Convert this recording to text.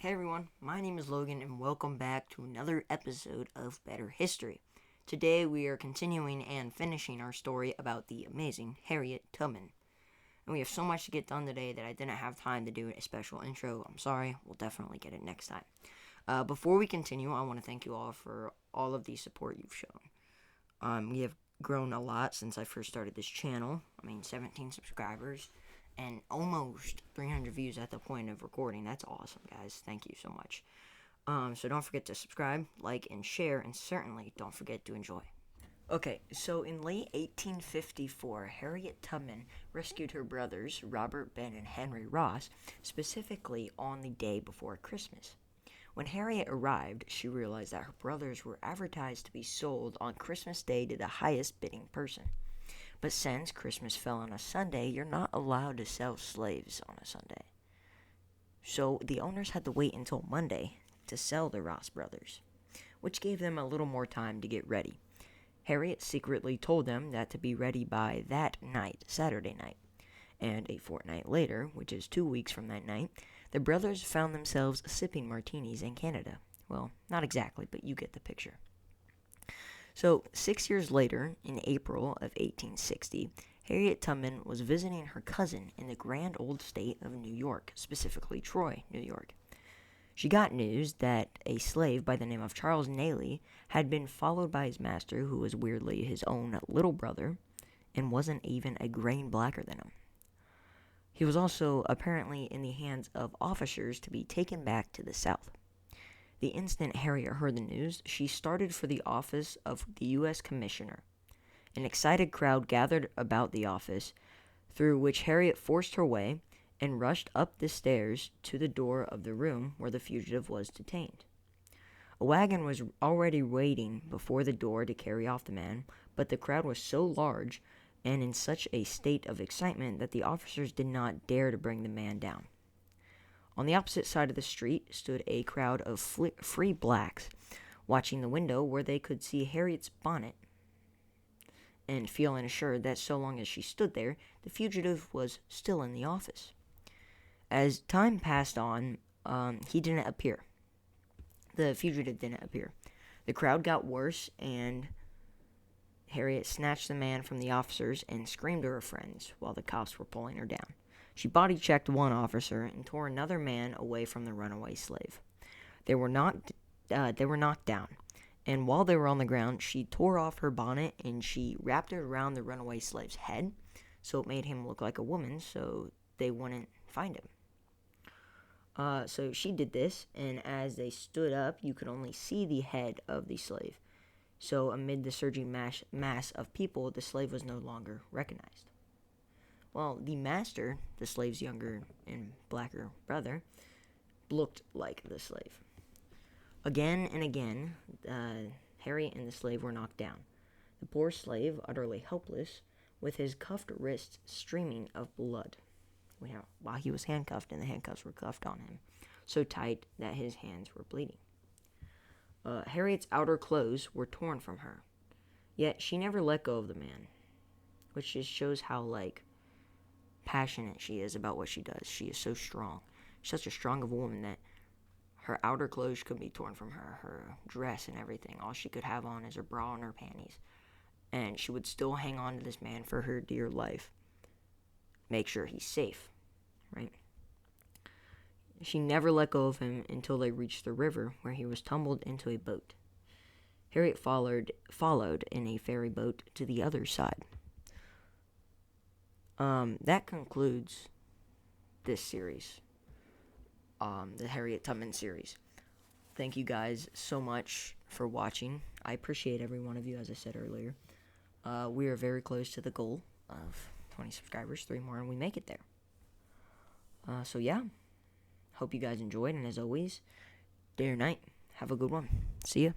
Hey everyone, my name is Logan and welcome back to another episode of Better History. Today we are continuing and finishing our story about the amazing Harriet Tubman. And we have so much to get done today that I didn't have time to do a special intro. I'm sorry, we'll definitely get it next time. Before we continue, I want to thank you all for all of the support you've shown. We have grown a lot since I first started this channel. 17 subscribers and almost 300 views at the point of recording. That's awesome, guys. Thank you so much. So don't forget to subscribe, like, and share, and certainly don't forget to enjoy. Okay, so in late 1854, Harriet Tubman rescued her brothers, Robert, Ben, and Henry Ross, specifically on the day before Christmas. When Harriet arrived, she realized that her brothers were advertised to be sold on Christmas Day to the highest bidding person. But since Christmas fell on a Sunday, you're not allowed to sell slaves on a Sunday. So the owners had to wait until Monday to sell the Ross brothers, which gave them a little more time to get ready. Harriet secretly told them that to be ready by that night, Saturday night. And a fortnight later, which is 2 weeks from that night, the brothers found themselves sipping martinis in Canada. Well, not exactly, but you get the picture. So, 6 years later, in April of 1860, Harriet Tubman was visiting her cousin in the grand old state of New York, specifically Troy, New York. She got news that a slave by the name of Charles Naylor had been followed by his master, who was weirdly his own little brother, and wasn't even a grain blacker than him. He was also apparently in the hands of officers to be taken back to the South. The instant Harriet heard the news, she started for the office of the U.S. Commissioner. An excited crowd gathered about the office, through which Harriet forced her way and rushed up the stairs to the door of the room where the fugitive was detained. A wagon was already waiting before the door to carry off the man, but the crowd was so large and in such a state of excitement that the officers did not dare to bring the man down. On the opposite side of the street stood a crowd of free blacks, watching the window where they could see Harriet's bonnet, and feeling assured that so long as she stood there, the fugitive was still in the office. As time passed on, he didn't appear. The fugitive didn't appear. The crowd got worse, and Harriet snatched the man from the officers and screamed to her friends while the cops were pulling her down. She body-checked one officer and tore another man away from the runaway slave. They were knocked down, and while they were on the ground, she tore off her bonnet and she wrapped it around the runaway slave's head, so it made him look like a woman, so they wouldn't find him. So she did this, and as they stood up, you could only see the head of the slave. So amid the surging mass of people, the slave was no longer recognized. Well, the master, the slave's younger and blacker brother, looked like the slave. Again and again, Harriet and the slave were knocked down. The poor slave, utterly helpless, with his cuffed wrists streaming of blood, while he was handcuffed and the handcuffs were cuffed on him, so tight that his hands were bleeding. Harriet's outer clothes were torn from her, yet she never let go of the man, which just shows how, passionate she is about what she does. She is so strong. She's such a strong of a woman that her outer clothes could be torn from her dress and everything. All she could have on is her bra and her panties. And she would still hang on to this man for her dear life. Make sure he's safe, right? She never let go of him until they reached the river, where he was tumbled into a boat. Harriet followed in a ferry boat to the other side. That concludes this series, the Harriet Tubman series. Thank you guys so much for watching. I appreciate every one of you, as I said earlier. We are very close to the goal of 20 subscribers, 3 more, and we make it there. So yeah, hope you guys enjoyed, and as always, day or night, have a good one. See ya.